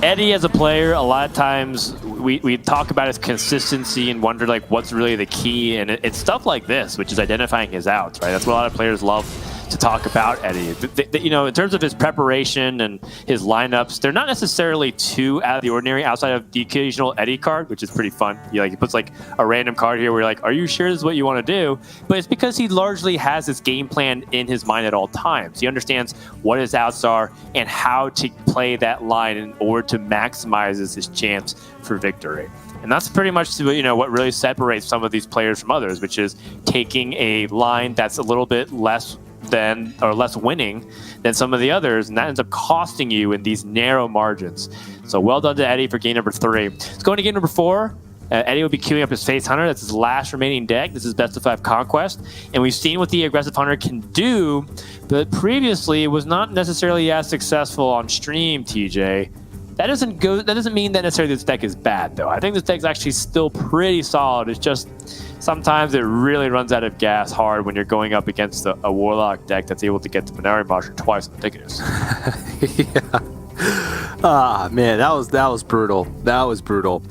Eddie as a player, a lot of times we talk about his consistency and wonder like what's really the key, and it's stuff like this, which is identifying his outs, right? That's what a lot of players love to talk about Eddie. You know, in terms of his preparation and his lineups, they're not necessarily too out of the ordinary outside of the occasional Eddie card, which is pretty fun. He puts like a random card here where you're like, are you sure this is what you want to do? But it's because he largely has his game plan in his mind at all times. He understands what his outs are and how to play that line in order to maximize his chance for victory. And that's pretty much, you know, what really separates some of these players from others, which is taking a line that's a little bit less winning than some of the others, and that ends up costing you in these narrow margins. So well done to Eddie for game number 3. Let's go into game number 4. Eddie will be queuing up his Face Hunter. That's his last remaining deck. This is best of 5 Conquest. And we've seen what the aggressive Hunter can do, but previously it was not necessarily as successful on stream, TJ. That doesn't mean that necessarily this deck is bad, though. I think this deck's actually still pretty solid. It's just sometimes it really runs out of gas hard when you're going up against a Warlock deck that's able to get the Venari Monster twice in the thickness. Yeah. Ah, man, that was brutal. That was brutal.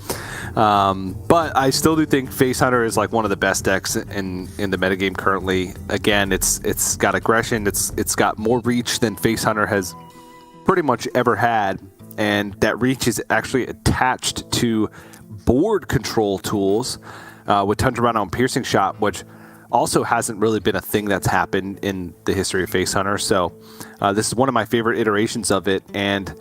But I still do think Face Hunter is like one of the best decks in the metagame currently. Again, it's got aggression. It's got more reach than Face Hunter has pretty much ever had. And that reach is actually attached to board control tools with Tundra Rhino and Piercing Shot, which also hasn't really been a thing that's happened in the history of Face Hunter. So this is one of my favorite iterations of it. And,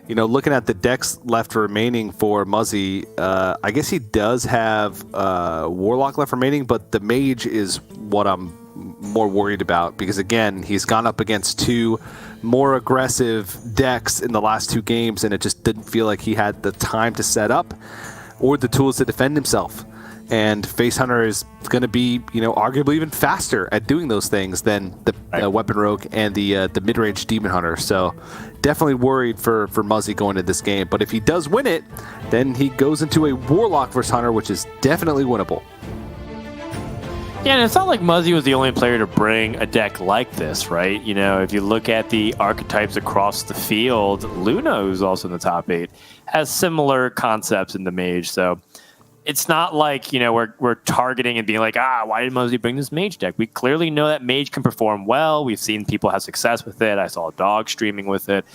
you know, looking at the decks left remaining for Muzzy, I guess he does have Warlock left remaining, but the Mage is what I'm more worried about, because again, he's gone up against two more aggressive decks in the last 2 games, and it just didn't feel like he had the time to set up or the tools to defend himself. And Face Hunter is going to be, arguably even faster at doing those things than the Weapon Rogue and the mid-range Demon Hunter. So definitely worried for Muzzy going into this game. But if he does win it, then he goes into a Warlock versus Hunter, which is definitely winnable. Yeah, and it's not like Muzzy was the only player to bring a deck like this, right? If you look at the archetypes across the field, Luna, who's also in the top 8, has similar concepts in the Mage. So it's not like, we're targeting and being like, why did Muzzy bring this Mage deck? We clearly know that Mage can perform well. We've seen people have success with it. I saw a dog streaming with it.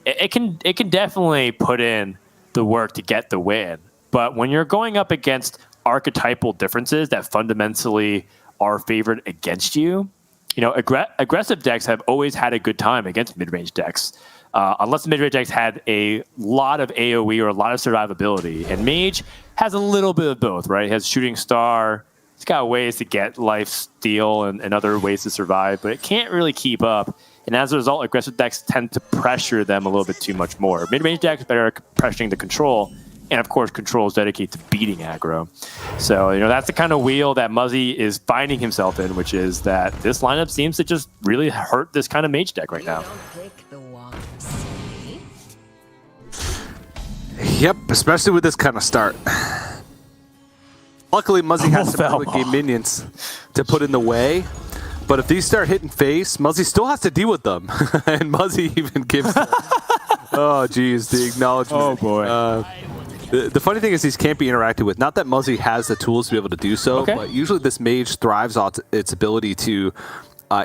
It can definitely put in the work to get the win. But when you're going up against archetypal differences that fundamentally are favored against you, aggressive decks have always had a good time against mid-range decks. Unless the mid-range decks had a lot of AoE or a lot of survivability. And Mage has a little bit of both, right? It has Shooting Star. It's got ways to get life steal and other ways to survive, but it can't really keep up. And as a result, aggressive decks tend to pressure them a little bit too much more. Mid-range decks better at pressuring the control. And of course, control is dedicated to beating aggro. So, that's the kind of wheel that Muzzy is finding himself in, which is that this lineup seems to just really hurt this kind of Mage deck right now. Yep, especially with this kind of start. Luckily, Muzzy has some early game minions to put in the way. But if these start hitting face, Muzzy still has to deal with them. And Muzzy even gives them... Oh, geez, the acknowledgement. Oh, boy. The funny thing is these can't be interacted with. Not that Muzzy has the tools to be able to do so, but usually this Mage thrives on its ability to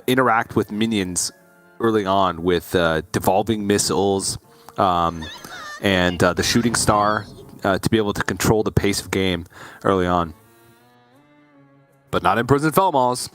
interact with minions early on with devolving missiles and the Shooting Star to be able to control the pace of game early on. But not Imprisoned Felmaws.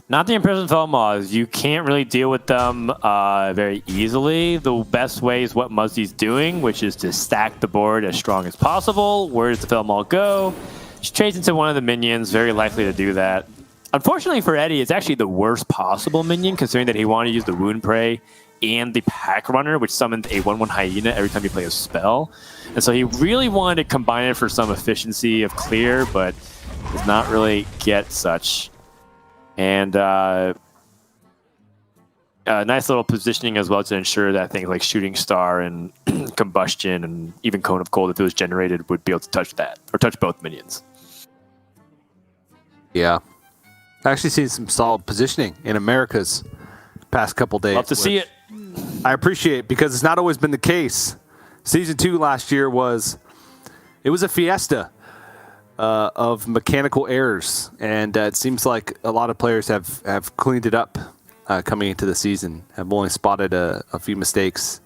Not the Imprisoned Felmaws. You can't really deal with them very easily. The best way is what Muzzy's doing, which is to stack the board as strong as possible. Where does the Felmaw go? Just trades into one of the minions, very likely to do that. Unfortunately for Eddie, it's actually the worst possible minion, considering that he wanted to use the Wound Prey and the Pack Runner, which summoned a 1/1 Hyena every time you play a spell. And so he really wanted to combine it for some efficiency of clear, but does not really get such. And nice little positioning as well to ensure that things like Shooting Star and Combustion and even Cone of Cold, if it was generated, would be able to touch that, or touch both minions. Yeah. I actually seen some solid positioning in America's past couple days. Love to see it. I appreciate, because it's not always been the case. Season 2 last year was a fiesta of mechanical errors, and it seems like a lot of players have cleaned it up coming into the season. Have only spotted a few mistakes.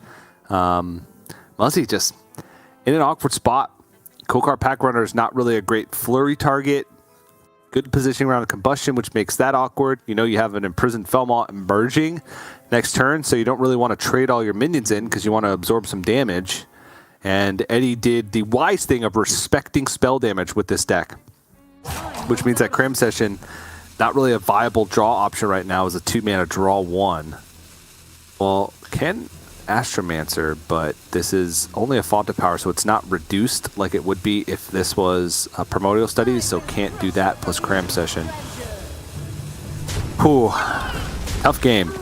Muzzy just in an awkward spot. Kokar Pack Runner is not really a great flurry target. Good positioning around the Combustion, which makes that awkward. You have an Imprisoned Felmaw emerging next turn, so you don't really want to trade all your minions in because you want to absorb some damage. And Eddie did the wise thing of respecting spell damage with this deck, which means that Cram Session, not really a viable draw option right now, is a 2-mana draw 1. Well, can Astromancer, but this is only a Font of Power, so it's not reduced like it would be if this was Primordial Studies, so can't do that plus Cram Session. Whew. Tough game.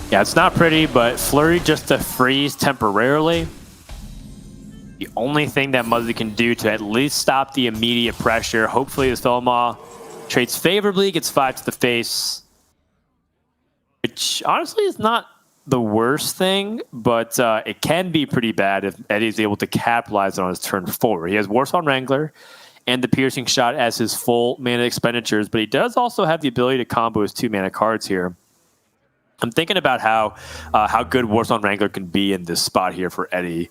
Yeah, it's not pretty, but Flurry just to freeze temporarily. The only thing that Muzzy can do to at least stop the immediate pressure. Hopefully this Felmaw trades favorably, gets 5 to the face. Which honestly is not the worst thing, but it can be pretty bad if Eddie's able to capitalize on his turn 4. He has Warsong Wrangler and the Piercing Shot as his full mana expenditures, but he does also have the ability to combo his 2-mana cards here. I'm thinking about how good Warsong Wrangler can be in this spot here for Eddie.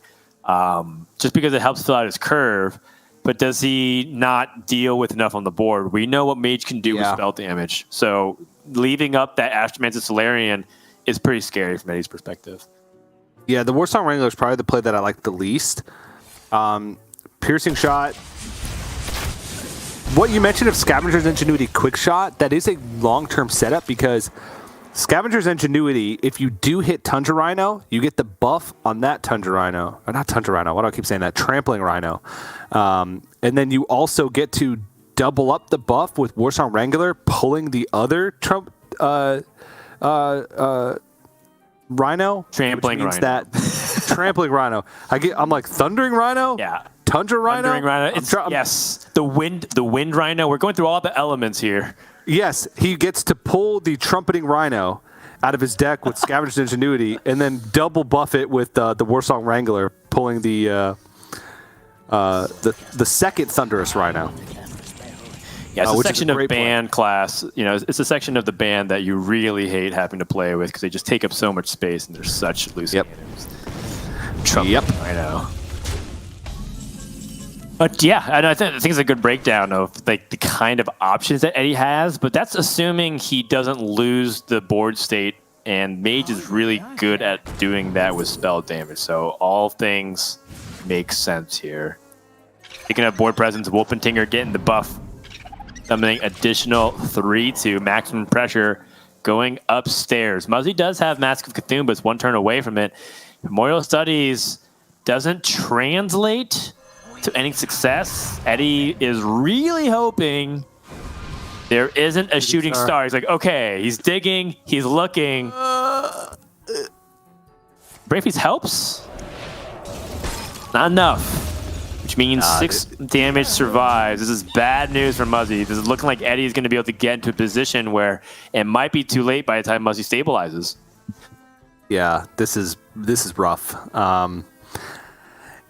Just because it helps fill out his curve, but does he not deal with enough on the board? We know what Mage can do with spell damage, so leaving up that Astromancer Solarian is pretty scary from Eddie's perspective. Yeah, the Warsong Wrangler is probably the play that I like the least. Piercing Shot what you mentioned of Scavenger's Ingenuity quick shot, that is a long-term setup because Scavenger's Ingenuity, if you do hit Tundra Rhino, you get the buff on that Tundra Rhino. Or not Tundra Rhino, why do I keep saying that? Trampling Rhino. And then you also get to double up the buff with Warsong Wrangler, pulling the other Rhino. Trampling Rhino. That Trampling Rhino. I'm like, Thundering Rhino? Yeah. Tundra Rhino? Thundering Rhino. Yes. The wind Rhino. We're going through all the elements here. Yes, he gets to pull the Trumpeting Rhino out of his deck with Scavenger's Ingenuity, and then double buff it with the Warsong Wrangler, pulling the second Thunderous Rhino. Yeah, it's a section of band class. You know, it's a section of the band that you really hate having to play with because they just take up so much space and they're such loose cannons. Trumpeting Rhino. But yeah, and I think it's a good breakdown of like the kind of options that Eddie has, but that's assuming he doesn't lose the board state, and Mage is really good at doing that with spell damage, so all things make sense here. Picking up board presence, Wolfentinger getting the buff, summoning additional 3/2 maximum pressure, going upstairs. Muzzy does have Mask of Cthulhu, but it's one turn away from it. Memorial Studies doesn't translate to any success. Eddie is really hoping there isn't a shooting star. He's like, okay, he's digging, he's looking. Brave Feast helps. Not enough, which means 6 damage survives. This is bad news for Muzzy. This is looking like Eddie is going to be able to get into a position where it might be too late by the time Muzzy stabilizes. Yeah, this is rough.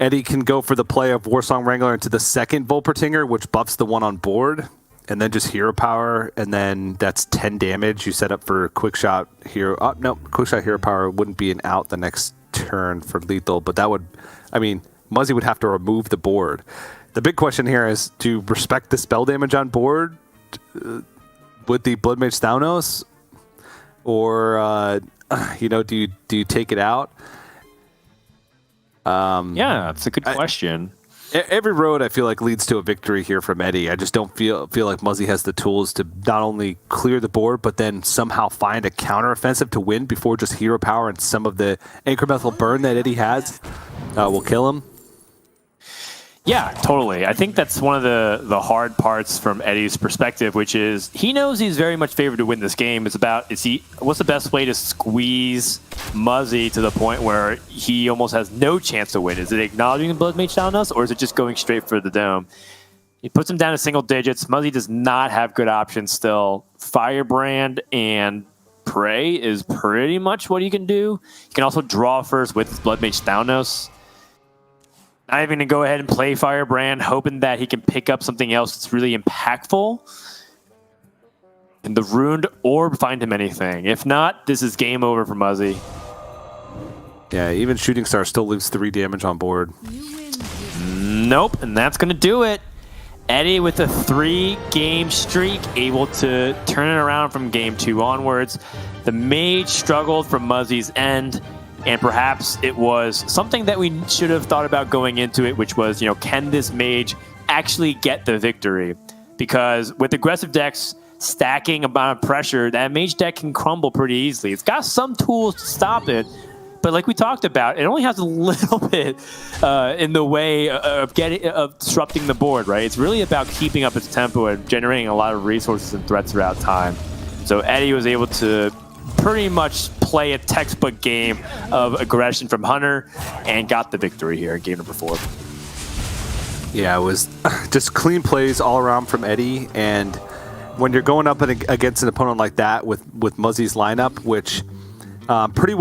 Eddie can go for the play of Warsong Wrangler into the second Volpertinger, which buffs the one on board, and then just Hero Power, and then that's 10 damage. You set up for Quick Shot Hero. No, Quick Shot Hero Power wouldn't be an out the next turn for lethal, but that would, I mean, Muzzy would have to remove the board. The big question here is, do you respect the spell damage on board with the Blood Mage Thanos, or do you take it out? Yeah, it's a good question. Every road I feel like leads to a victory here from Eddie. I just don't feel like Muzzy has the tools to not only clear the board, but then somehow find a counteroffensive to win before just Hero Power and some of the incremental burn that Eddie has will kill him. Yeah, totally. I think that's one of the hard parts from Eddie's perspective, which is he knows he's very much favored to win this game. It's about, what's the best way to squeeze Muzzy to the point where he almost has no chance to win? Is it acknowledging the Blood Mage down us, or is it just going straight for the dome? He puts him down to single digits. Muzzy does not have good options still. Firebrand and Prey is pretty much what he can do. He can also draw first with his Blood Mage Thanos. Not even going to go ahead and play Firebrand, hoping that he can pick up something else that's really impactful. And the Ruined Orb find him anything. If not, this is game over for Muzzy. Yeah, even Shooting Star still leaves 3 damage on board. Nope, and that's going to do it. Eddie with a 3-game streak, able to turn it around from game 2 onwards. The Mage struggled from Muzzy's end. And perhaps it was something that we should have thought about going into it, which was, can this Mage actually get the victory? Because with aggressive decks stacking amount of pressure, that Mage deck can crumble pretty easily. It's got some tools to stop it, but like we talked about, it only has a little bit in the way of disrupting the board, right? It's really about keeping up its tempo and generating a lot of resources and threats throughout time. So Eddie was able to pretty much play a textbook game of aggression from Hunter and got the victory here in game number 4. Yeah, it was just clean plays all around from Eddie, and when you're going up against an opponent like that with Muzzy's lineup, which pretty